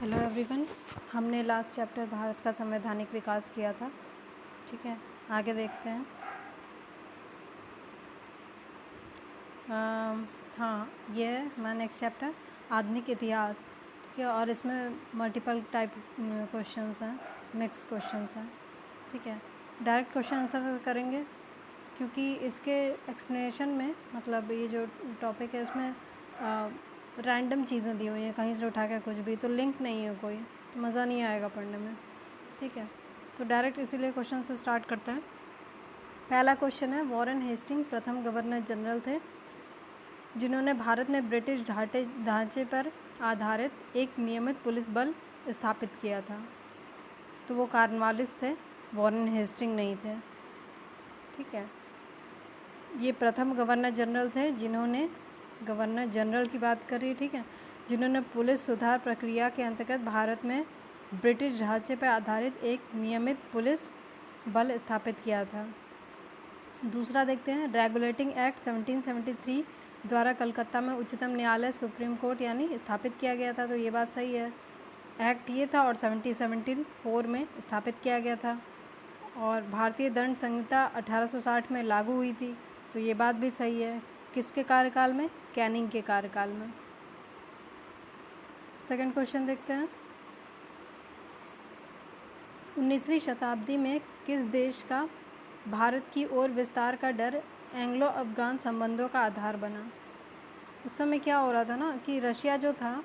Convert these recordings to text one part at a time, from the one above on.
Hello everyone. हमने last chapter Bharat का संवैधानिक विकास किया था। ठीक है, आगे देखते हैं। हाँ, ये है हमारा नेक्स्ट चैप्टर, आधुनिक इतिहास। ठीक है, और इसमें मल्टीपल टाइप क्वेश्चंस हैं, मिक्स क्वेश्चंस हैं। ठीक है, डायरेक्ट क्वेश्चन आंसर करेंगे क्योंकि इसके एक्सप्लेनेशन में मतलब ये जो टॉपिक है इसमें रैंडम चीज़ें दी हुई हैं, कहीं से उठा के कुछ भी, तो लिंक नहीं है कोई, तो मज़ा नहीं आएगा पढ़ने में। ठीक है, तो डायरेक्ट इसीलिए क्वेश्चन से स्टार्ट करते हैं। पहला क्वेश्चन है, वॉरेन हेस्टिंग प्रथम गवर्नर जनरल थे जिन्होंने भारत में ब्रिटिश ढांचे पर आधारित एक नियमित पुलिस बल स्थापित किया था। तो वो कॉर्नवालिस थे, वॉरेन हेस्टिंग नहीं थे। ठीक है, ये प्रथम गवर्नर जनरल थे जिन्होंने, गवर्नर जनरल की बात करी, ठीक है, जिन्होंने पुलिस सुधार प्रक्रिया के अंतर्गत भारत में ब्रिटिश ढांचे पर आधारित एक नियमित पुलिस बल स्थापित किया था। दूसरा देखते हैं, रेगुलेटिंग एक्ट 1773 द्वारा कलकत्ता में उच्चतम न्यायालय सुप्रीम कोर्ट यानी स्थापित किया गया था। तो ये बात सही है, एक्ट ये था और 1774 में स्थापित किया गया था। और भारतीय दंड संहिता 1860 में लागू हुई थी। तो ये बात भी सही है। किसके कार्यकाल में? कैनिंग के कार्यकाल में। सेकंड क्वेश्चन देखते हैं, 19वीं शताब्दी में किस देश का भारत की ओर विस्तार का डर एंग्लो अफगान संबंधों का आधार बना? उस समय क्या हो रहा था ना कि रशिया जो था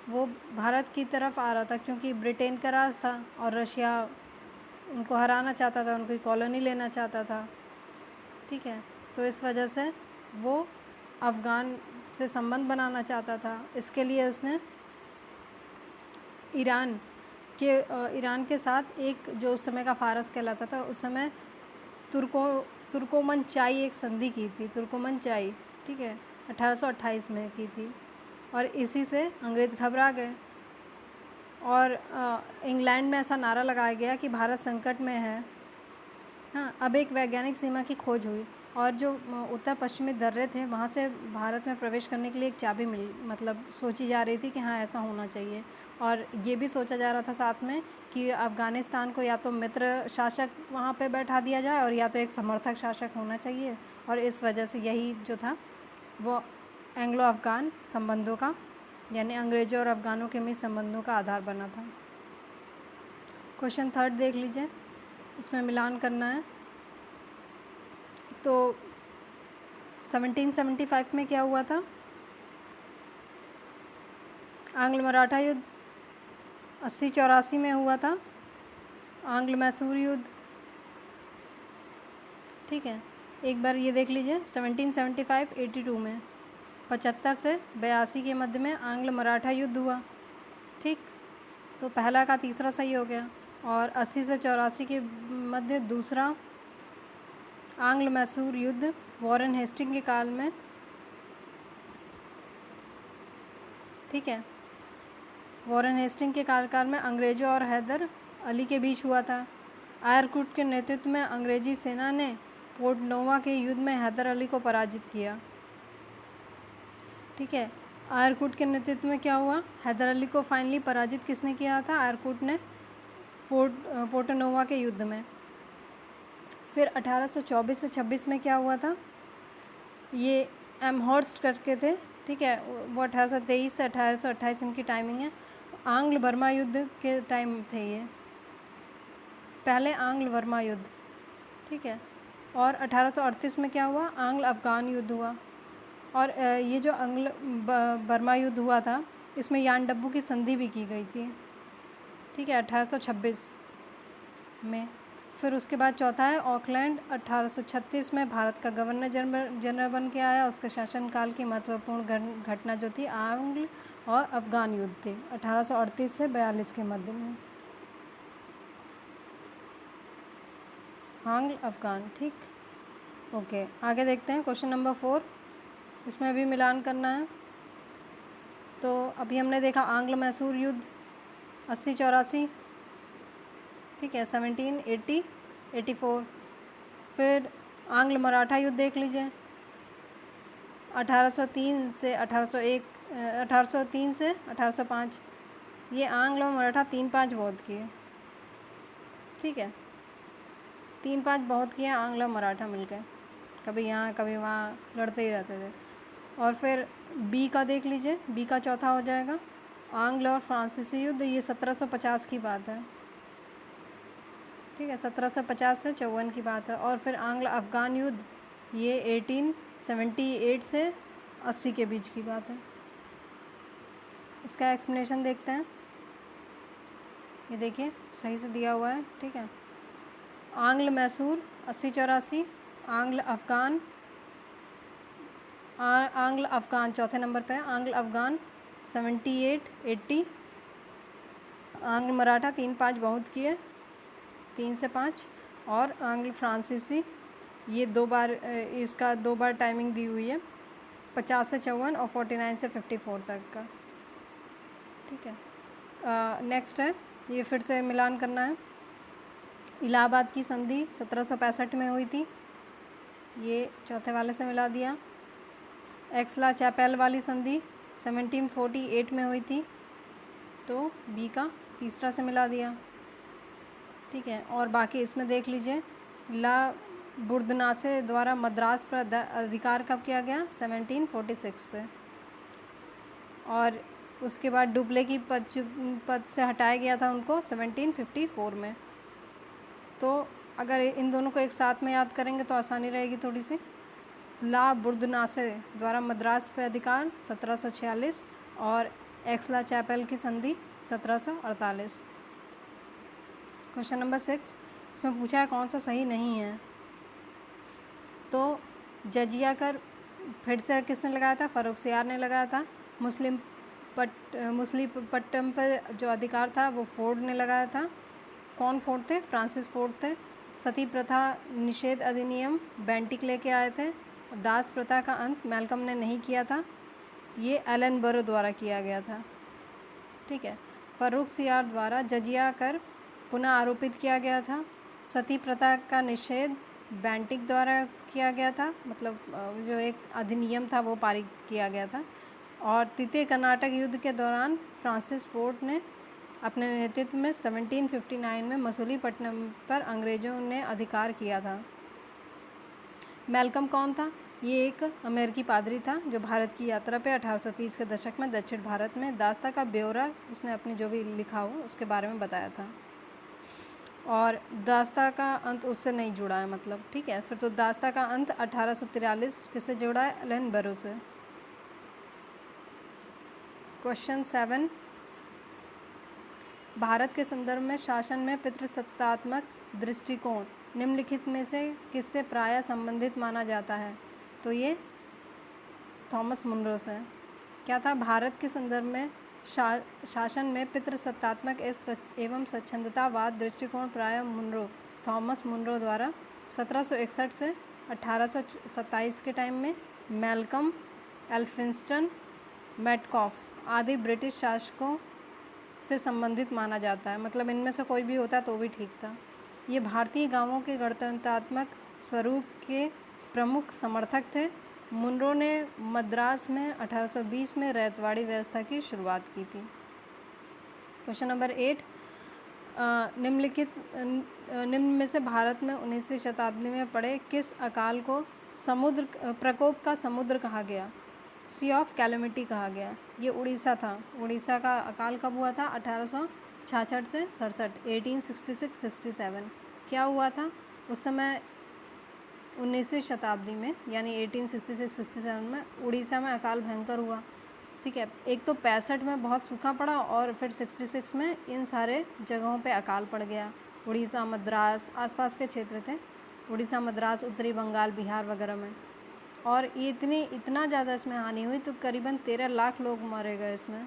वो भारत की तरफ आ रहा था क्योंकि ब्रिटेन का राज था और रशिया उनको हराना चाहता था, उनकी कॉलोनी लेना चाहता था। ठीक है, तो इस वजह से वो अफ़गान से संबंध बनाना चाहता था। इसके लिए उसने ईरान के साथ एक, जो उस समय का फ़ारस कहलाता था, उस समय तुर्कोमन चाई एक संधि की थी, तुर्कोमन चाई। ठीक है, 1828 में की थी और इसी से अंग्रेज़ घबरा गए और इंग्लैंड में ऐसा नारा लगाया गया कि भारत संकट में है। हाँ, अब एक वैज्ञानिक सीमा की खोज हुई और जो उत्तर पश्चिमी दर्रे थे वहाँ से भारत में प्रवेश करने के लिए एक चाबी मिली, मतलब सोची जा रही थी कि हाँ ऐसा होना चाहिए। और ये भी सोचा जा रहा था साथ में कि अफ़गानिस्तान को या तो मित्र शासक वहाँ पे बैठा दिया जाए और या तो एक समर्थक शासक होना चाहिए। और इस वजह से यही जो था वो एंग्लो अफ़गान संबंधों का, यानी अंग्रेज़ों और अफ़गानों के बीच संबंधों का आधार बना था। क्वेश्चन थर्ड देख लीजिए, इसमें मिलान करना है। तो 1775 में क्या हुआ था? आंग्ल मराठा युद्ध। 80-84 में हुआ था आंग्ल मैसूर युद्ध। ठीक है, एक बार ये देख लीजिए, 1775-82 में 75 से 82 के मध्य में आंग्ल मराठा युद्ध हुआ। ठीक, तो पहला का तीसरा सही हो गया। और 80 से 84 के मध्य दूसरा आंग्ल मैसूर युद्ध वॉरेन हेस्टिंग के काल में। ठीक है, वॉरेन हेस्टिंग के कार्यकाल में अंग्रेज़ों और हैदर अली के बीच हुआ था। आयरकुट के नेतृत्व में अंग्रेजी सेना ने पोर्ट नोवा के युद्ध में हैदर अली को पराजित किया। ठीक है, आयरकुट के नेतृत्व में क्या हुआ? हैदर अली को फाइनली पराजित किसने किया था? आयरकुट ने पोर्ट नोवा के युद्ध में। फिर 1824 से 26 में क्या हुआ था? ये एमहर्स्ट करके थे। ठीक है, वो 1823 से 1828 इनकी टाइमिंग है। आंग्ल बर्मा युद्ध के टाइम थे ये, पहले आंग्ल बर्मा युद्ध। ठीक है, और 1838 में क्या हुआ? आंग्ल अफ़गान युद्ध हुआ। और ये जो आंग्ल बर्मा युद्ध हुआ था इसमें यान डब्बू की संधि भी की गई थी। ठीक है, 1826 में। फिर उसके बाद चौथा है ऑकलैंड, 1836 में भारत का गवर्नर जनरल बन के आया। उसके शासनकाल की महत्वपूर्ण घटना जो थी आंग्ल और अफ़गान युद्ध थी, 1838 से 42 के मध्य में। आंग्ल अफ़गान। ठीक, ओके, आगे देखते हैं क्वेश्चन नंबर 4। इसमें भी मिलान करना है। तो अभी हमने देखा आंग्ल मैसूर युद्ध 80-84। ठीक है, 1780-84। फिर आंग्ल मराठा युद्ध देख लीजिए, 1803 से 1805। ये आंग्ल और मराठा 3-5 बहुत किए, ठीक है, 3-5 बहुत किए आंग्ल और मराठा मिलकर, कभी यहाँ कभी वहाँ लड़ते ही रहते थे। और फिर बी का देख लीजिए, बी का चौथा हो जाएगा आंग्ल और फ्रांसीसी युद्ध, ये 1750 की बात है, ठीक है, 1750 से 54 की बात है। और फिर आंग्ल अफ़गान युद्ध, ये 1878 से 80 के बीच की बात है। इसका एक्सप्लेनेशन देखते हैं, ये देखिए सही से दिया हुआ है, ठीक है। आंग्ल मैसूर 80-84, आंग्ल अफ़गान चौथे नंबर पे है, आंग्ल अफ़गान 78-80, आंग्ल मराठा 3-5 बहुत किए, 3 से 5, और आंग्ल फ्रांसीसी ये 2 बार, इसका 2 बार टाइमिंग दी हुई है, 50 से 54 और 49 से 54 तक का, ठीक है। नेक्स्ट है, ये फिर से मिलान करना है। इलाहाबाद की संधि 1765 में हुई थी, ये चौथे वाले से मिला दिया। एक्सला चैपेल वाली संधि 1748 में हुई थी, तो बी का तीसरा से मिला दिया, ठीक है। और बाकी इसमें देख लीजिए, ला बुर्दनासे द्वारा मद्रास पर अधिकार कब किया गया, 1746 पे, और उसके बाद डुप्ले की पद से हटाया गया था उनको 1754 में। तो अगर इन दोनों को एक साथ में याद करेंगे तो आसानी रहेगी थोड़ी सी। ला बुर्दनासे द्वारा मद्रास पे अधिकार 1746, और एक्सला चैपेल की संधि 1748। क्वेश्चन नंबर 6, इसमें पूछा है कौन सा सही नहीं है। तो जजिया कर फिर से किसने लगाया था, फ़र्रुखसियार ने लगाया था। मुसलीपट्टम पर जो अधिकार था वो फोर्ड ने लगाया था। कौन फोर्ड थे, फ्रांसिस फोर्ड थे। सती प्रथा निषेध अधिनियम बेंटिक लेके आए थे। दास प्रथा का अंत मैल्कम ने नहीं किया था, ये एलन बरो द्वारा किया गया था, ठीक है। फ़र्रुखसियार द्वारा जजिया कर पुनः आरोपित किया गया था। सती प्रथा का निषेध बेंटिक द्वारा किया गया था, मतलब जो एक अधिनियम था वो पारित किया गया था। और तृतीय कर्नाटक युद्ध के दौरान फ्रांसिस फोर्ड ने अपने नेतृत्व में 1759 में मसूलीपट्टनम पर अंग्रेज़ों ने अधिकार किया था। मैल्कम कौन था, ये एक अमेरिकी पादरी था जो भारत की यात्रा पे 1830 के दशक में दक्षिण भारत में दास्ता का ब्यौरा, उसने अपने जो भी लिखा हो उसके बारे में बताया था। और दास्ता का अंत उससे नहीं जुड़ा है, मतलब, ठीक है। फिर तो दास्ता का अंत 1843 किससे जुड़ा है, एलन बरो से। क्वेश्चन 7, भारत के संदर्भ में शासन में पितृसत्तात्मक दृष्टिकोण निम्नलिखित में से किससे प्रायः संबंधित माना जाता है। तो ये थॉमस मुनरो से। क्या था, भारत के संदर्भ में शासन में पितृसत्तात्मक एवं स्वच्छंदतावाद दृष्टिकोण प्रायः थॉमस मुनरो द्वारा 1761 से 1827 के टाइम में मैल्कम, एल्फिंस्टन, मेटकॉफ आदि ब्रिटिश शासकों से संबंधित माना जाता है। मतलब इनमें से कोई भी होता तो भी ठीक था। ये भारतीय गांवों के गणतंत्रात्मक स्वरूप के प्रमुख समर्थक थे। मुनरो ने मद्रास में 1820 में रैयतवाड़ी व्यवस्था की शुरुआत की थी। क्वेश्चन नंबर 8, निम्न में से भारत में 19वीं शताब्दी में पड़े किस अकाल को समुद्र प्रकोप का समुद्र कहा गया, सी ऑफ कैलेमिटी कहा गया। ये उड़ीसा था। उड़ीसा का अकाल कब हुआ था, 1866 से 67, 1866-67। क्या हुआ था उस समय 19वीं शताब्दी में, यानी 1866-67 में उड़ीसा में अकाल भयंकर हुआ, ठीक है। एक तो 65 में बहुत सूखा पड़ा और फिर 66 में इन सारे जगहों पे अकाल पड़ गया। उड़ीसा, मद्रास, आसपास के क्षेत्र थे, उड़ीसा, मद्रास, उत्तरी बंगाल, बिहार वगैरह में। और ये इतना ज़्यादा इसमें हानि हुई तो करीबन 13 लाख लोग मारे गए इसमें।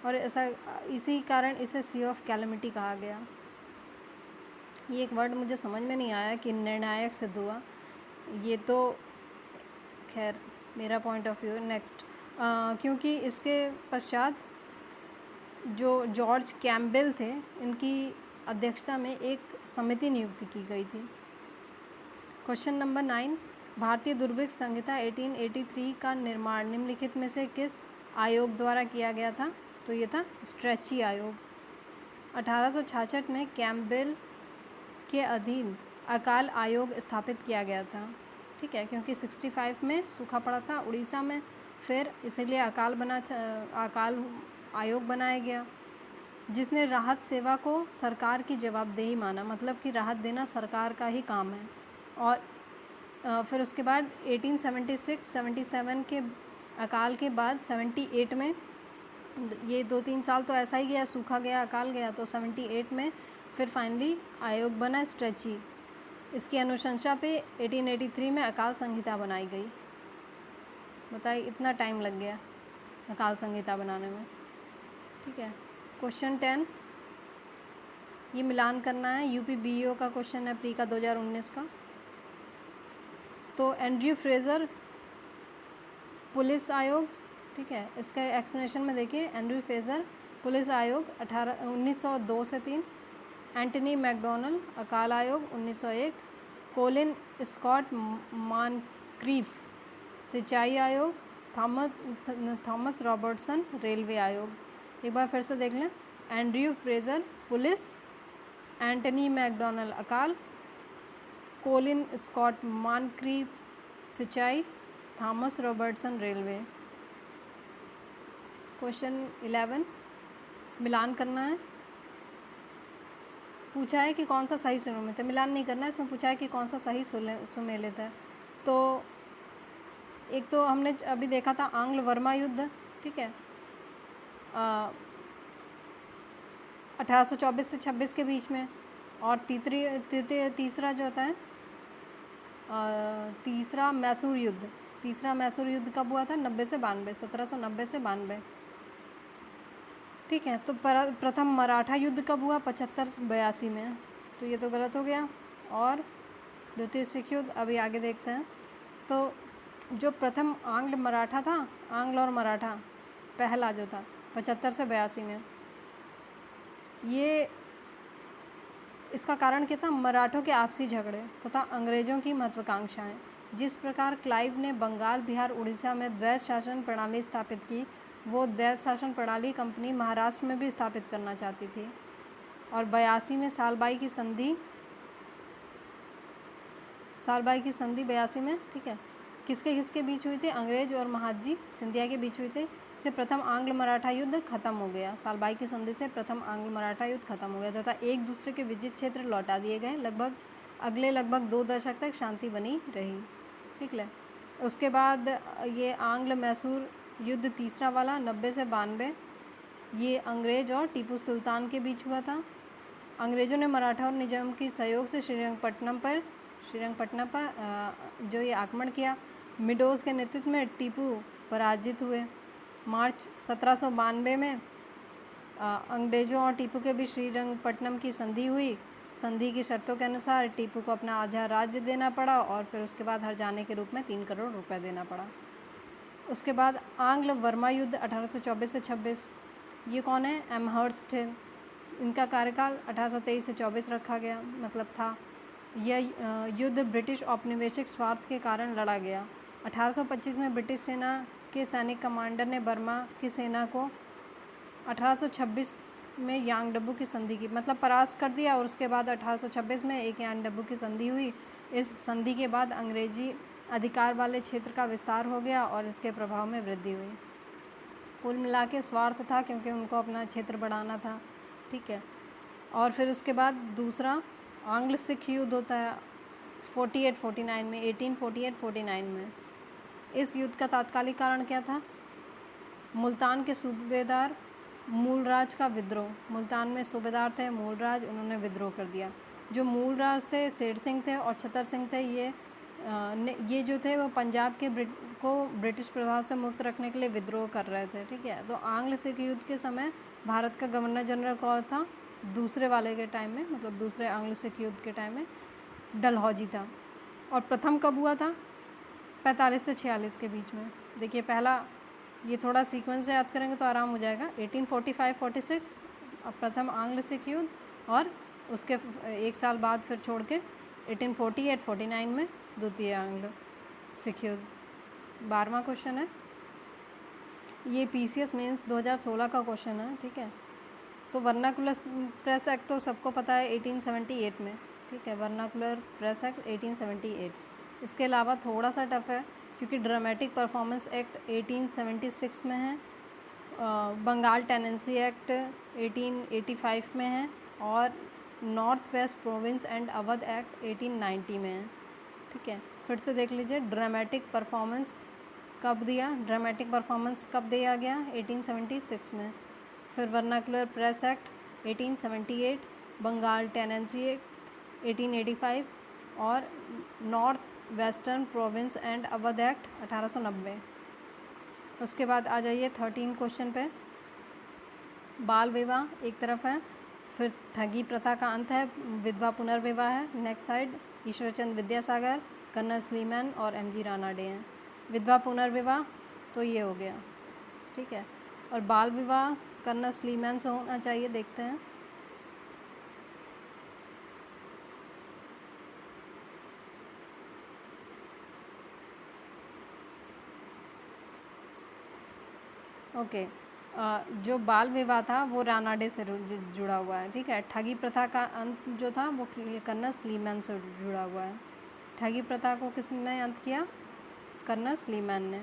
और ऐसा इसी कारण इसे सी ऑफ कैलेमिटी कहा गया। ये एक वर्ड मुझे समझ में नहीं आया कि निर्णायक सिद्ध हुआ, ये तो खैर मेरा पॉइंट ऑफ व्यू। नेक्स्ट, क्योंकि इसके पश्चात जो जॉर्ज कैम्पबेल थे, इनकी अध्यक्षता में एक समिति नियुक्त की गई थी। क्वेश्चन नंबर 9, भारतीय दुर्भिक्ष संहिता 1883 का निर्माण निम्नलिखित में से किस आयोग द्वारा किया गया था। तो ये था स्ट्रेची आयोग। 1866 में कैम्पबेल के अधीन अकाल आयोग स्थापित किया गया था, ठीक है, क्योंकि 65 में सूखा पड़ा था उड़ीसा में, फिर इसीलिए अकाल आयोग बनाया गया, जिसने राहत सेवा को सरकार की जवाबदेही माना, मतलब कि राहत देना सरकार का ही काम है। और फिर उसके बाद 1876-77 के अकाल के बाद 78 में, ये 2-3 साल तो ऐसा ही गया, सूखा गया, अकाल गया, तो 78 में फिर फाइनली आयोग बना स्ट्रेची। इसकी अनुशंसा पे 1883 में अकाल संहिता बनाई गई। बताइए इतना टाइम लग गया अकाल संहिता बनाने में, ठीक है। क्वेश्चन 10, ये मिलान करना है, यूपी बीईओ का क्वेश्चन है, प्री का 2019 का। तो एंड्रयू फ्रेजर पुलिस आयोग, ठीक है, इसका एक्सप्लेनेशन में देखिए। एंड्रयू फ्रेजर पुलिस आयोग 1902 से 3, एंटनी मैकडोनल अकाल आयोग 1901, कोलिन स्कॉट मॉनक्रीफ सिंचाई आयोग, थॉमस रॉबर्टसन रेलवे आयोग। एक बार फिर से देख लें, Andrew Fraser police, Antony McDonnell अकाल, कोलिन स्कॉट मॉनक्रीफ सिंचाई, थॉमस रॉबर्टसन रेलवे। क्वेश्चन 11, मिलान करना है। पूछा है कि कौन सा सही सुमेलित है, मिलान नहीं करना है, इसमें पूछा है कि कौन सा सही सुमेलित है। तो एक तो हमने अभी देखा था आंग्ल वर्मा युद्ध, ठीक है, 1824 से 26 के बीच में। और तीसरा जो होता है तीसरा मैसूर युद्ध। तीसरा मैसूर युद्ध कब हुआ था? 90 से 92, 1790 से 92, ठीक है। तो प्रथम मराठा युद्ध कब हुआ? 75-82 में, तो ये तो गलत हो गया। और द्वितीय सिख युद्ध अभी आगे देखते हैं। तो जो प्रथम आंग्ल मराठा था, आंग्ल और मराठा पहला जो था 75 से 82 में, ये इसका कारण क्या था? मराठों के आपसी झगड़े तथा अंग्रेज़ों की महत्वाकांक्षाएं। जिस प्रकार क्लाइव ने बंगाल, बिहार, उड़ीसा में द्वैत शासन प्रणाली स्थापित की, वो द्वैत शासन प्रणाली कंपनी महाराष्ट्र में भी स्थापित करना चाहती थी। और 82 में सालबाई की संधि 82 में, ठीक है, किसके बीच हुई थी? अंग्रेज और महादजी सिंधिया के बीच हुई थी। से प्रथम आंग्ल मराठा युद्ध खत्म हो गया। सालबाई की संधि से प्रथम आंग्ल मराठा युद्ध खत्म हो गया तथा एक दूसरे के विजित क्षेत्र लौटा दिए गए। लगभग 2 दशक तक शांति बनी रही, ठीक है। उसके बाद ये आंग्ल मैसूर युद्ध तीसरा वाला 90 से 92, ये अंग्रेज और टीपू सुल्तान के बीच हुआ था। अंग्रेज़ों ने मराठा और निजाम के सहयोग से श्रीरंगपट्टनम पर जो ये आक्रमण किया। मिडोज के नेतृत्व में टीपू पराजित हुए। मार्च 1792 में अंग्रेज़ों और टीपू के बीच श्रीरंगपट्टनम की संधि हुई। संधि की शर्तों के अनुसार टीपू को अपना आधा राज्य देना पड़ा और फिर उसके बाद हर्जाने के रूप में 3 करोड़ रुपए देना पड़ा। उसके बाद आंग्ल वर्मा युद्ध 1824 से 26, ये कौन है? एमहर्स्ट है। इनका कार्यकाल 1823 से 24 रखा गया, मतलब था। यह युद्ध ब्रिटिश औपनिवेशिक स्वार्थ के कारण लड़ा गया। 1825 में ब्रिटिश सेना के सैनिक कमांडर ने बर्मा की सेना को 1826 में यांगडबू की संधि की, मतलब परास्त कर दिया। और उसके बाद 1826 में एक यांगडबू की संधि हुई। इस संधि के बाद अंग्रेजी अधिकार वाले क्षेत्र का विस्तार हो गया और इसके प्रभाव में वृद्धि हुई। कुल मिला के स्वार्थ था, क्योंकि उनको अपना क्षेत्र बढ़ाना था, ठीक है। और फिर उसके बाद दूसरा आंग्ल सिख युद्ध होता है 48-49 में, 1848-49 में। इस युद्ध का तात्कालिक कारण क्या था? मुल्तान के सूबेदार मूलराज का विद्रोह। मुल्तान में सूबेदार थे मूलराज, उन्होंने विद्रोह कर दिया। जो मूलराज थे शेर सिंह थे और छतर सिंह थे, ये जो थे वो पंजाब के ब्रिटिश प्रभाव से मुक्त रखने के लिए विद्रोह कर रहे थे, ठीक है। तो आंग्ल सिख युद्ध के समय भारत का गवर्नर जनरल कौन था? दूसरे वाले के टाइम में, मतलब दूसरे आंग्ल सिख युद्ध के टाइम में डलहौजी था। और प्रथम कब हुआ था? 45 से 46 के बीच में। देखिए पहला, ये थोड़ा सीक्वेंस से याद करेंगे तो आराम हो जाएगा। 1845-46 प्रथम आंग्ल सिख युद्ध, और उसके एक साल बाद फिर छोड़ के 1848-49 में द्वितीय आंग्ल सिख युद्ध। 12वां क्वेश्चन है, ये PCS मेंस 2016 का क्वेश्चन है, ठीक है। तो वर्नाकुलर प्रेस एक्ट तो सबको पता है 1878 में, ठीक है, वर्नाकुलर प्रेस एक्ट 1878। इसके अलावा थोड़ा सा टफ है क्योंकि ड्रामेटिक परफॉर्मेंस एक्ट 1876 में है, बंगाल टेनेंसी एक्ट 1885 में है, और north west province and Awadh act 1890 में है, ठीक है। फिर से देख लीजिए, ड्रामेटिक परफॉर्मेंस कब दिया, ड्रामेटिक परफॉर्मेंस कब दिया गया, 1876 में। फिर vernacular press act 1878, Bengal tenancy act 1885 और north western province and Awadh act 1890। उसके बाद आ जाइए 13 क्वेश्चन पे। बाल विवाह एक तरफ है, फिर ठगी प्रथा का अंत है, विधवा पुनर्विवाह है, next side Ishwarchand Vidyasagar, colonel Sleeman और MG रानाडे हैं। विधवा पुनर्विवाह तो ये हो गया, ठीक है, और बाल विवाह कर्नल स्लीमैन से होना चाहिए, देखते हैं। ओके, जो बाल विवाह था वो रानाडे से जुड़ा हुआ है, ठीक है। ठगी प्रथा का अंत जो था वो कर्नल स्लीमैन से जुड़ा हुआ है। ठगी प्रथा को किसने अंत किया, कर्नल स्लीमैन ने।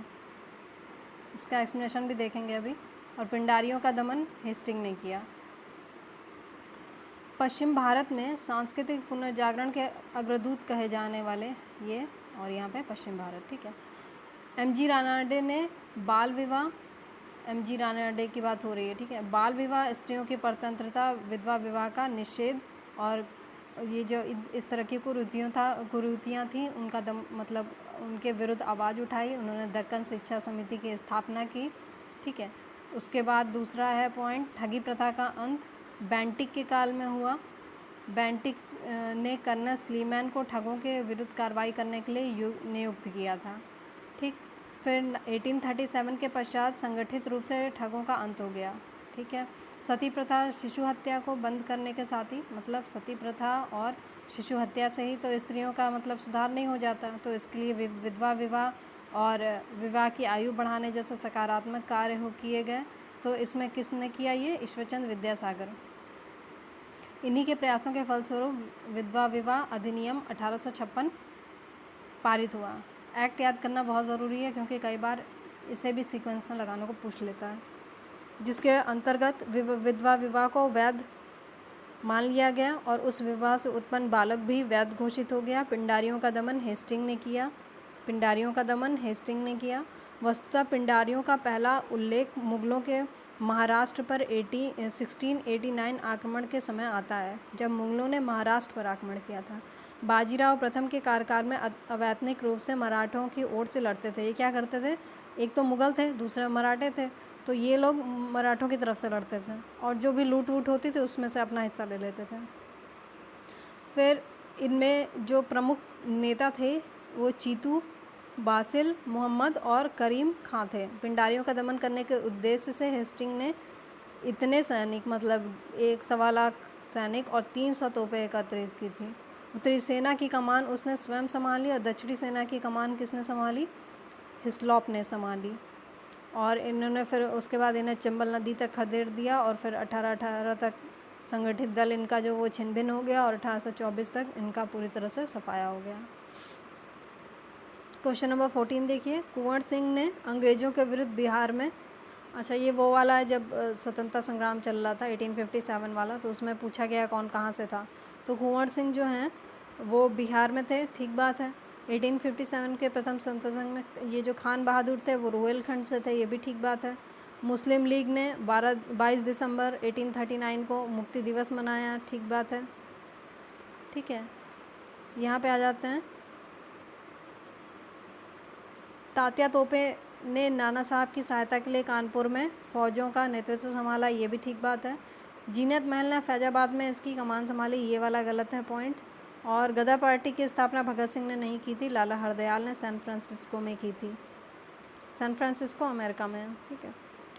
इसका एक्सप्लेनेशन भी देखेंगे अभी। और पिंडारियों का दमन हेस्टिंग ने किया। पश्चिम भारत में सांस्कृतिक पुनर्जागरण के अग्रदूत कहे जाने वाले ये, और यहाँ पे पश्चिम भारत, ठीक है। MG रानाडे ने बाल विवाह, MG रानाडे की बात हो रही है, ठीक है। बाल विवाह, स्त्रियों की परतंत्रता, विधवा विवाह का निषेध, और ये जो इस तरह की कुरीतियाँ थी उनका मतलब उनके विरुद्ध आवाज़ उठाई। उन्होंने दक्कन शिक्षा समिति की स्थापना की, ठीक है। उसके बाद दूसरा है पॉइंट, ठगी प्रथा का अंत बेंटिक के काल में हुआ। बेंटिक ने कर्नल स्लीमैन को ठगों के विरुद्ध कार्रवाई करने के लिए नियुक्त किया था, ठीक। फिर 1837 के पश्चात संगठित रूप से ठगों का अंत हो गया, ठीक है। सती प्रथा, शिशु हत्या को बंद करने के साथ ही, मतलब सती प्रथा और शिशु हत्या से ही तो स्त्रियों का मतलब सुधार नहीं हो जाता, तो इसके लिए विधवा विवाह और विवाह की आयु बढ़ाने जैसे सकारात्मक कार्य किए गए। तो इसमें किसने किया, ये ईश्वरचंद विद्यासागर। इन्हीं के प्रयासों के फलस्वरूप विधवा विवाह अधिनियम 1856 पारित हुआ। एक्ट याद करना बहुत ज़रूरी है क्योंकि कई बार इसे भी सीक्वेंस में लगाने को पूछ लेता है, जिसके अंतर्गत विधवा विवाह को वैध मान लिया गया और उस विवाह से उत्पन्न बालक भी वैध घोषित हो गया। पिंडारियों का दमन हेस्टिंग ने किया, पिंडारियों का दमन हेस्टिंग ने किया। वस्तुतः पिंडारियों का पहला उल्लेख मुगलों के महाराष्ट्र पर 1689 आक्रमण के समय आता है, जब मुगलों ने महाराष्ट्र पर आक्रमण किया था। बाजीराव प्रथम के कार्यकाल में अवैतनिक रूप से मराठों की ओर से लड़ते थे। ये क्या करते थे, एक तो मुगल थे, दूसरे मराठे थे, तो ये लोग मराठों की तरफ से लड़ते थे और जो भी लूट वूट होती थी उसमें से अपना हिस्सा ले लेते थे। फिर इनमें जो प्रमुख नेता थे वो चीतू, बासिल, मोहम्मद और करीम खां थे। पिंडारियों का दमन करने के उद्देश्य से हेस्टिंग ने इतने सैनिक, मतलब 1.25 लाख सैनिक और 300 तोपें एकत्रित की थी। उत्तरी सेना की कमान उसने स्वयं संभाली और दक्षिणी सेना की कमान किसने संभाली, हिस्लॉप ने संभाली। और इन्होंने फिर उसके बाद इन्हें चंबल नदी तक खदेड़ दिया और फिर 1818 तक संगठित दल इनका जो वो छिन्न भिन्न हो गया और 1824 तक इनका पूरी तरह से सफाया हो गया। क्वेश्चन नंबर 14 देखिए, कुंवर सिंह ने अंग्रेज़ों के विरुद्ध बिहार में, अच्छा ये वो वाला है जब स्वतंत्रता संग्राम चल रहा था 1857 वाला, तो उसमें पूछा गया कौन कहाँ से था। तो कुंवर सिंह जो हैं वो बिहार में थे, ठीक बात है। 1857 के प्रथम स्वतंत्रता संघ में ये जो खान बहादुर थे वो रोहिलखंड से थे, ये भी ठीक बात है। मुस्लिम लीग ने 22 दिसंबर 1839 को मुक्ति दिवस मनाया, ठीक बात है, ठीक है। यहाँ पे आ जाते हैं, तात्या तोपे ने नाना साहब की सहायता के लिए कानपुर में फ़ौजों का नेतृत्व संभाला, ये भी ठीक बात है। जीनत महल ने फैजाबाद में इसकी कमान संभाली, ये वाला गलत है पॉइंट। और गदर पार्टी की स्थापना भगत सिंह ने नहीं की थी, लाला हरदयाल ने सैन फ्रांसिस्को में की थी। सैन फ्रांसिस्को अमेरिका में है, ठीक है।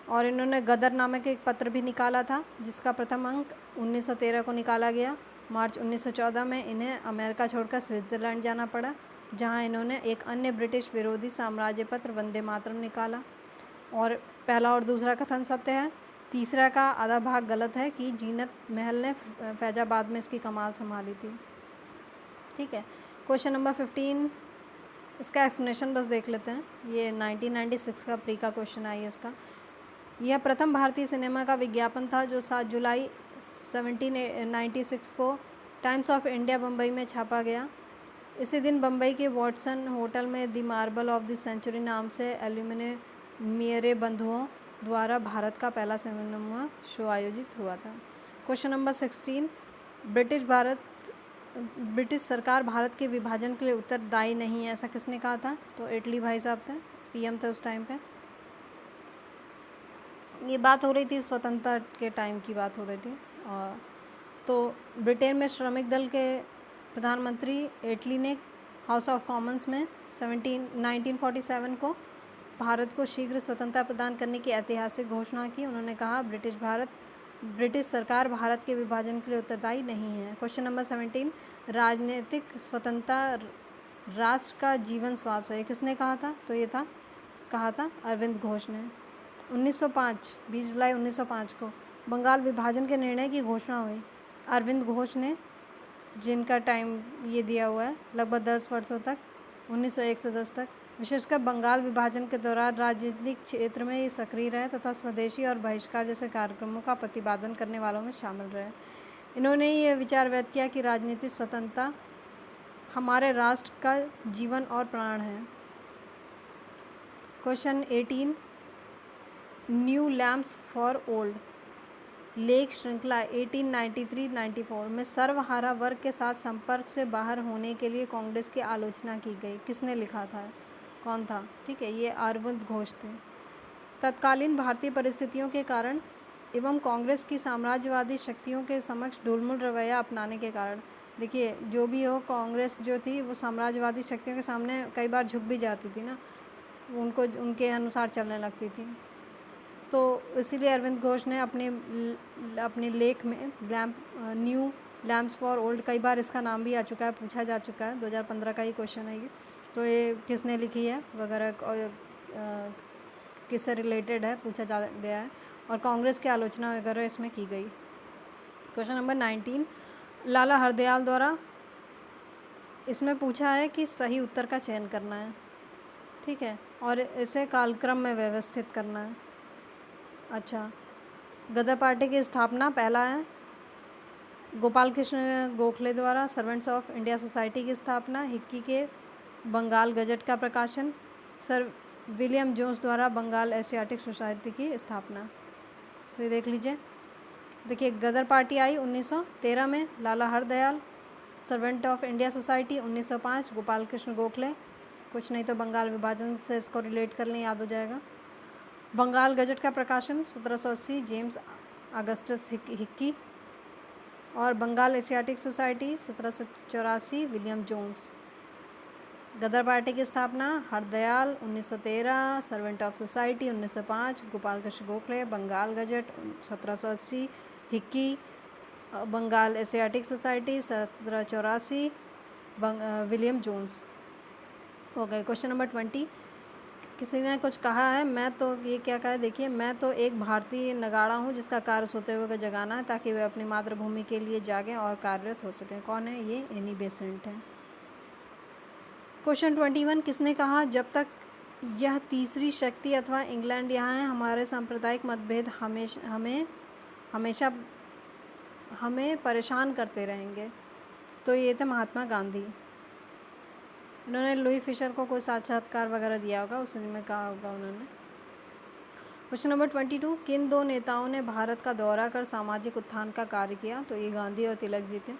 और इन्होंने गदर नामक एक पत्र भी निकाला था जिसका प्रथम अंक 1913 को निकाला गया। मार्च 1914 में इन्हें अमेरिका छोड़कर स्विट्ज़रलैंड जाना पड़ा, जहां इन्होंने एक अन्य ब्रिटिश विरोधी साम्राज्य पत्र वंदे मातरम निकाला। और पहला और दूसरा कथन सत्य है। तीसरा का आधा भाग गलत है कि जीनत महल ने फैजाबाद में इसकी कमाल संभाली थी। ठीक है, क्वेश्चन नंबर 15, इसका एक्सप्लेनेशन बस देख लेते हैं। ये 1996 का प्री का क्वेश्चन है इसका। यह प्रथम भारतीय सिनेमा का विज्ञापन था जो 7 जुलाई 1796 को टाइम्स ऑफ इंडिया बम्बई में छापा गया। इसी दिन बम्बई के वॉटसन होटल में the marvel of the century नाम से एल्यूमिने मेरे बंधुओं द्वारा भारत का पहला सिनेमा शो आयोजित हुआ था। क्वेश्चन नंबर 16, ब्रिटिश सरकार भारत के विभाजन के लिए उत्तरदायी नहीं है, ऐसा किसने कहा था? तो एटली भाई साहब थे, पीएम थे उस टाइम पे। ये बात हो रही थी स्वतंत्रता के टाइम की बात हो रही थी। और तो ब्रिटेन में श्रमिक दल के प्रधानमंत्री एटली ने हाउस ऑफ कॉमन्स में 1947 को भारत को शीघ्र स्वतंत्रता प्रदान करने की ऐतिहासिक घोषणा की। उन्होंने कहा ब्रिटिश सरकार भारत के विभाजन के लिए उत्तरदायी नहीं है। क्वेश्चन नंबर 17, राजनीतिक स्वतंत्रता राष्ट्र का जीवन श्वास है, किसने कहा था? तो ये कहा था अरविंद घोष ने। 1905 20 जुलाई 1905 को बंगाल विभाजन के निर्णय की घोषणा हुई। अरविंद घोष ने, जिनका टाइम ये दिया हुआ है लगभग 10 वर्षों तक, 1901 से 10 तक, विशेषकर बंगाल विभाजन के दौरान राजनीतिक क्षेत्र में ये सक्रिय रहे तथा स्वदेशी और बहिष्कार जैसे कार्यक्रमों का प्रतिपादन करने वालों में शामिल रहे। इन्होंने ये विचार व्यक्त किया कि राजनीतिक स्वतंत्रता हमारे राष्ट्र का जीवन और प्राण है। Question 18, new lamps for old lake श्रृंखला 1893-94 में सर्वहारा वर्ग के साथ संपर्क से बाहर होने के लिए कांग्रेस की आलोचना की गई। किसने लिखा था? कौन था? ठीक है, ये अरविंद घोष थे। तत्कालीन भारतीय परिस्थितियों के कारण एवं कांग्रेस की साम्राज्यवादी शक्तियों के समक्ष ढुलमुल रवैया अपनाने के कारण, देखिए जो भी हो, कांग्रेस जो थी वो साम्राज्यवादी शक्तियों के सामने कई बार झुक भी जाती थी ना, उनको उनके अनुसार चलने लगती थी। तो इसीलिए अरविंद घोष ने अपने लेख में न्यू लैम्प्स फॉर ओल्ड, कई बार इसका नाम भी आ चुका है, पूछा जा चुका है, 2015 का ही क्वेश्चन है ये। तो ये किसने लिखी है वगैरह, किससे रिलेटेड है पूछा जा गया है, और कांग्रेस की आलोचना वगैरह इसमें की गई। क्वेश्चन नंबर 19, लाला हरदयाल द्वारा इसमें पूछा है कि सही उत्तर का चयन करना है। ठीक है, और इसे कालक्रम में व्यवस्थित करना है। अच्छा, गदर पार्टी की स्थापना पहला है गोपाल कृष्ण गोखले द्वारा सर्वेंट्स ऑफ इंडिया सोसाइटी की स्थापना, हिक्की के बंगाल गजट का प्रकाशन, सर विलियम जोन्स द्वारा बंगाल एशियाटिक सोसाइटी की स्थापना। तो ये देख लीजिए, देखिए गदर पार्टी आई 1913 में, Lala Hardayal, servant of India society 1905, Gopal Krishna Gokhale, कुछ नहीं तो बंगाल विभाजन से इसको रिलेट कर लें, याद हो जाएगा। बंगाल गजट का प्रकाशन 1780, जेम्स अगस्टस हिक्की, और Bengal Asiatic society 1784, William Jones. Ghadar party की स्थापना Hardayal 1913, servant of society 1905, Gopal Krishna Gokhale, Bengal gazette 1780, Hicky, Bengal Asiatic society 1784, William Jones हो गए। क्वेश्चन नंबर 20, किसी ने कुछ कहा है, मैं तो ये क्या कहा है, देखिए, मैं तो एक भारतीय नगाड़ा हूँ जिसका कार्य सोते हुए को जगाना है ताकि वे अपनी मातृभूमि के लिए जागें और कार्यरत हो सकें। कौन है ये? एनी बेसेंट है। क्वेश्चन 21, किसने कहा जब तक यह तीसरी शक्ति अथवा इंग्लैंड यहाँ है हमारे सांप्रदायिक मतभेद हमेशा हमें परेशान करते रहेंगे? तो ये थे महात्मा गांधी। इन्होंने लुई फिशर को कोई साक्षात्कार वगैरह दिया होगा, उसमें कहा होगा उन्होंने। क्वेश्चन नंबर 22, किन दो नेताओं ने भारत का दौरा कर सामाजिक उत्थान का कार्य किया? तो ये गांधी और तिलक जी थे।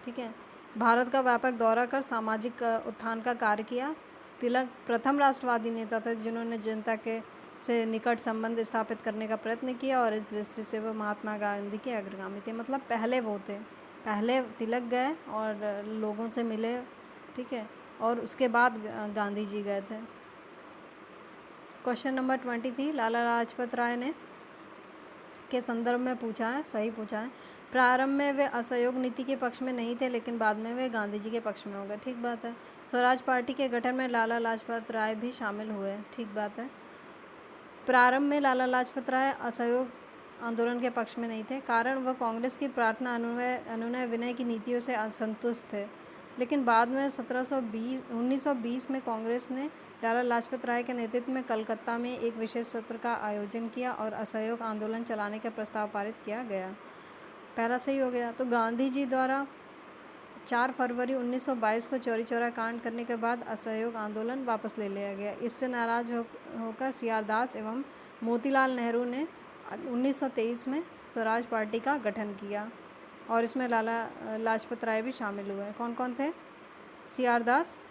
ठीक है, भारत का व्यापक दौरा कर सामाजिक उत्थान का कार्य किया। तिलक प्रथम राष्ट्रवादी नेता थे जिन्होंने जनता के से निकट संबंध स्थापित करने का प्रयत्न किया, और इस दृष्टि से वो महात्मा गांधी के अग्रगामी थे। मतलब पहले वो थे, पहले तिलक गए और लोगों से मिले, ठीक है, और उसके बाद गांधी जी गए थे। क्वेश्चन नंबर 23, लाला लाजपत राय ने के संदर्भ में पूछा है, सही पूछा है। प्रारंभ में वे असहयोग नीति के पक्ष में नहीं थे, लेकिन बाद में वे गांधी जी के पक्ष में हो गए। ठीक बात है। स्वराज पार्टी के गठन में लाला लाजपत राय भी शामिल हुए। ठीक बात है। प्रारंभ में लाला लाजपत राय असहयोग आंदोलन के पक्ष में नहीं थे, कारण वह कांग्रेस की प्रार्थना अनुनय विनय की नीतियों से असंतुष्ट थे। लेकिन बाद में 1920 में कांग्रेस ने लाला लाजपत राय के नेतृत्व में कलकत्ता में एक विशेष सत्र का आयोजन किया और असहयोग आंदोलन चलाने का प्रस्ताव पारित किया गया। पहला सही हो गया। तो गांधी जी द्वारा 4 फरवरी 1922 को चौरी चौरा कांड करने के बाद असहयोग आंदोलन वापस ले लिया गया। इससे नाराज होकर सीआर दास एवं मोतीलाल नेहरू ने 1923 में स्वराज पार्टी का गठन किया और इसमें लाला लाजपत राय भी शामिल हुए। कौन कौन थे? सीआर दास,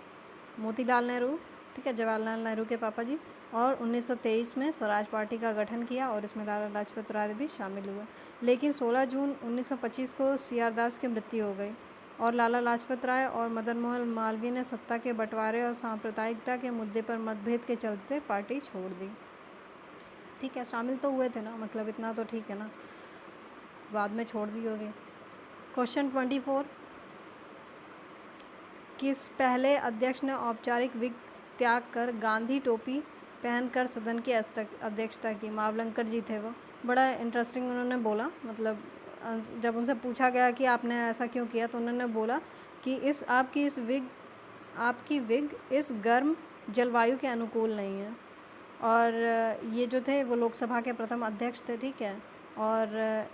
मोतीलाल नेहरू, ठीक है, जवाहरलाल नेहरू के पापा जी, और 1923 में स्वराज पार्टी का गठन किया और इसमें लाला लाजपत राय भी शामिल हुए। लेकिन 16 जून 1925 को सीआर दास की मृत्यु हो गई और लाला लाजपत राय और मदन मोहन मालवीय ने सत्ता के बंटवारे और सांप्रदायिकता के मुद्दे पर मतभेद के चलते पार्टी छोड़ दी। ठीक है, शामिल तो हुए थे ना, मतलब इतना तो ठीक है ना, बाद में छोड़ दी होगी। क्वेश्चन 24, किस पहले अध्यक्ष ने औपचारिक विग त्याग कर गांधी टोपी पहनकर सदन की अध्यक्षता की? मावलंकर जी थे वो। बड़ा इंटरेस्टिंग उन्होंने बोला, मतलब जब उनसे पूछा गया कि आपने ऐसा क्यों किया तो उन्होंने बोला कि आपकी विग इस गर्म जलवायु के अनुकूल नहीं है। और ये जो थे वो लोकसभा के प्रथम अध्यक्ष थे, ठीक है, और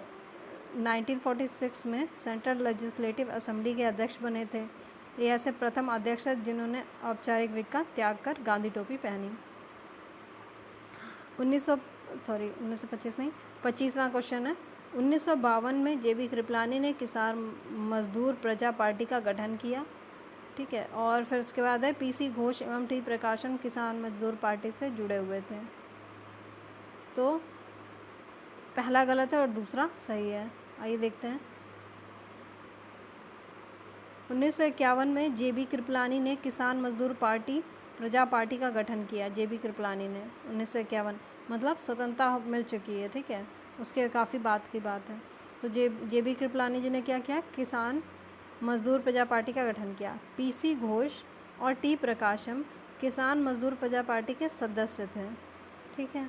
1946 में सेंट्रल लेजिस्लेटिव असेंबली के अध्यक्ष बने थे। ये ऐसे प्रथम अध्यक्ष हैं जिन्होंने औपचारिक विग का त्याग कर गांधी टोपी पहनी। 1925 नहीं, 25वां क्वेश्चन है। 1952 में जेबी कृपलानी ने किसान मजदूर प्रजा पार्टी का गठन किया, ठीक है, और फिर उसके बाद है पीसी घोष एवं टी प्रकाशन किसान मजदूर पार्टी से जुड़े हुए थे। तो पहला गलत है और दूसरा सही है। आइए देखते हैं। 1951 में जेबी कृपलानी ने किसान मजदूर पार्टी प्रजा पार्टी का गठन किया। जेबी कृपलानी ने 1951, मतलब स्वतंत्रता मिल चुकी है, ठीक है, उसके काफ़ी बाद की बात है। तो जेबी कृपलानी जी ने क्या किया? किसान मजदूर प्रजा पार्टी का गठन किया। पीसी घोष और टी प्रकाशम किसान मजदूर प्रजा पार्टी के सदस्य थे, ठीक है।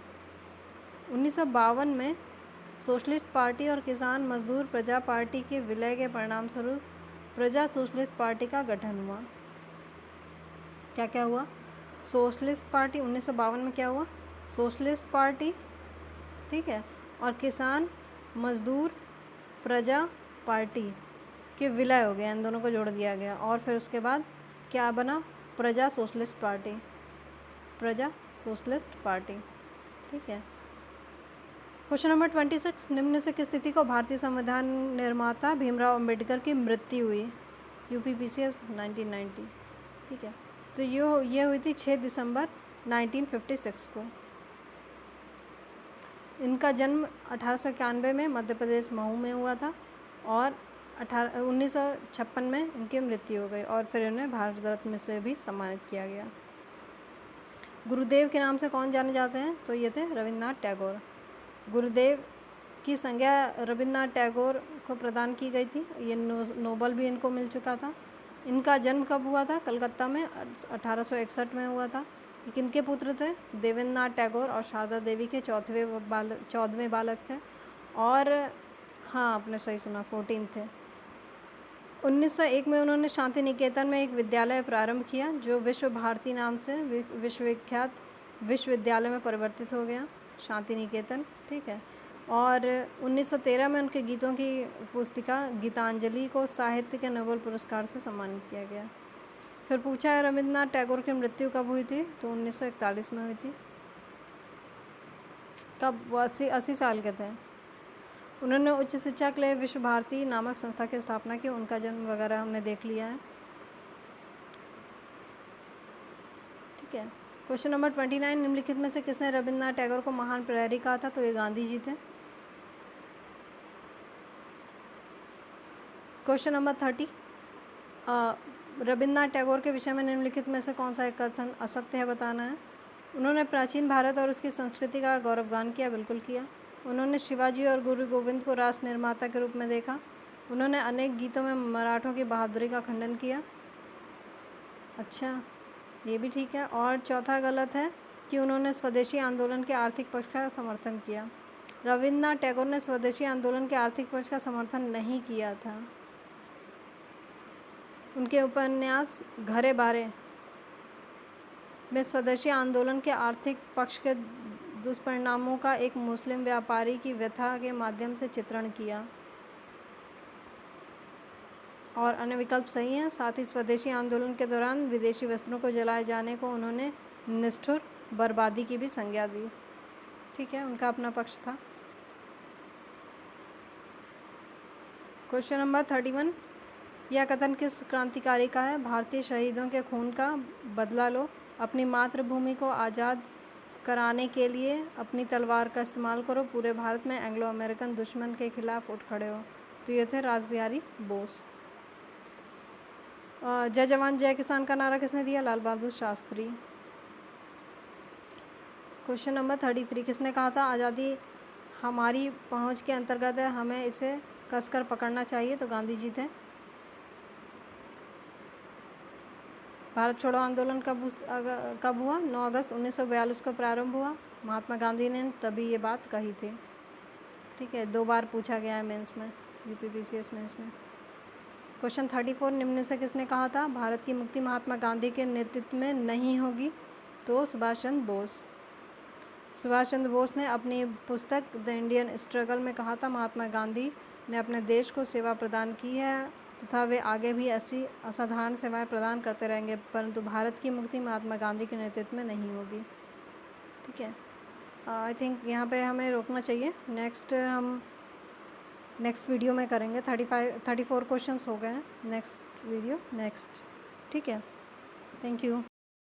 1952 में सोशलिस्ट पार्टी और किसान मजदूर प्रजा पार्टी के विलय के परिणाम स्वरूप प्रजा सोशलिस्ट पार्टी का गठन हुआ। क्या क्या हुआ? सोशलिस्ट पार्टी 1952 में क्या हुआ? सोशलिस्ट पार्टी, ठीक है, और किसान मजदूर प्रजा पार्टी के विलय हो गया, इन दोनों को जोड़ दिया गया और फिर उसके बाद क्या बना? प्रजा सोशलिस्ट पार्टी, प्रजा सोशलिस्ट पार्टी, ठीक है। क्वेश्चन नंबर 26, निम्न से किस तिथि को भारतीय संविधान निर्माता भीमराव अंबेडकर की मृत्यु हुई? यूपीपीसीएस 1990, ठीक है। तो ये हुई थी 6 दिसंबर 1956 को। इनका जन्म 1891 में मध्य प्रदेश महू में हुआ था और 1956 में इनकी मृत्यु हो गई और फिर इन्हें भारत रत्न से भी सम्मानित किया गया। गुरुदेव के नाम से कौन जाने जाते हैं? तो ये थे रविन्द्रनाथ टैगोर। गुरुदेव की संज्ञा रविन्द्रनाथ टैगोर को प्रदान की गई थी। ये नोबल भी इनको मिल चुका था। इनका जन्म कब हुआ था? कलकत्ता में 1861 में हुआ था। किनके पुत्र थे? देवेंद्रनाथ टैगोर और शारदा देवी के 14वें बालक थे। और हाँ, आपने सही सुना, 14 थे। 1901 में उन्होंने शांति निकेतन में एक विद्यालय प्रारंभ किया जो विश्व भारती नाम से विश्वविख्यात विश्वविद्यालय में परिवर्तित हो गया, शांति निकेतन, ठीक है। और 1913 में उनके गीतों की पुस्तिका गीतांजलि को साहित्य के नोबेल पुरस्कार से सम्मानित किया गया। फिर पूछा है रविन्द्रनाथ टैगोर की मृत्यु कब हुई थी? तो 1941 में हुई थी। कब? वो 80 साल के थे। उन्होंने उच्च शिक्षा के लिए विश्व भारती नामक संस्था की स्थापना की। उनका जन्म वगैरह हमने देख लिया है, ठीक है। क्वेश्चन नंबर 29, निम्नलिखित में से किसने रविन्द्रनाथ टैगोर को महान प्रहरी कहा था? तो ये गांधी जी थे। क्वेश्चन नंबर 30, रविन्द्रनाथ टैगोर के विषय में निम्नलिखित में से कौन सा एक कथन असत्य है, बताना है। उन्होंने प्राचीन भारत और उसकी संस्कृति का गौरवगान किया, बिल्कुल किया। उन्होंने शिवाजी और गुरु गोविंद को राष्ट्र निर्माता के रूप में देखा। उन्होंने अनेक गीतों में मराठों की बहादुरी का खंडन किया। अच्छा, ये भी ठीक है। और चौथा गलत है, कि उन्होंने स्वदेशी आंदोलन के आर्थिक पक्ष का समर्थन किया। रविन्द्रनाथ टैगोर ने स्वदेशी आंदोलन के आर्थिक पक्ष का समर्थन नहीं किया था। उनके उपन्यास घरे बारे में स्वदेशी आंदोलन के आर्थिक पक्ष के दुष्परिणामों का एक मुस्लिम व्यापारी की व्यथा के माध्यम से चित्रण किया। और अन्य विकल्प सही हैं। साथ ही स्वदेशी आंदोलन के दौरान विदेशी वस्त्रों को जलाए जाने को उन्होंने निष्ठुर बर्बादी की भी संज्ञा दी। ठीक है, उनका अपना पक्ष था। क्वेश्चन नंबर 31, यह कथन किस क्रांतिकारी का है? भारतीय शहीदों के खून का बदला लो, अपनी मातृभूमि को आज़ाद कराने के लिए अपनी तलवार का इस्तेमाल करो, पूरे भारत में एंग्लो अमेरिकन दुश्मन के खिलाफ उठ खड़े हो। तो ये थे रासबिहारी बोस। जय जवान जय किसान का नारा किसने दिया? लाल बहादुर शास्त्री। क्वेश्चन नंबर 33, किसने कहा था आज़ादी हमारी पहुंच के अंतर्गत है, हमें इसे कसकर पकड़ना चाहिए? तो गांधी जी थे। भारत छोड़ो आंदोलन कब हुआ? 9 अगस्त 1942 को प्रारंभ हुआ। महात्मा गांधी ने तभी ये बात कही थी। ठीक है, 2 बार पूछा गया है मेंस में, यूपीपीसीएस मेंस में। क्वेश्चन 34, निम्न से किसने कहा था भारत की मुक्ति महात्मा गांधी के नेतृत्व में नहीं होगी? तो सुभाष चंद्र बोस। सुभाष चंद्र बोस ने अपनी पुस्तक द इंडियन स्ट्रगल में कहा था महात्मा गांधी ने अपने देश को सेवा प्रदान की है तथा वे आगे भी ऐसी असाधारण सेवाएं प्रदान करते रहेंगे, परंतु भारत की मुक्ति महात्मा गांधी के नेतृत्व में नहीं होगी। ठीक है, आई थिंक यहाँ पे हमें रोकना चाहिए। नेक्स्ट वीडियो में करेंगे। 34 क्वेश्चंस हो गए हैं। Next video next. ठीक है, थैंक यू।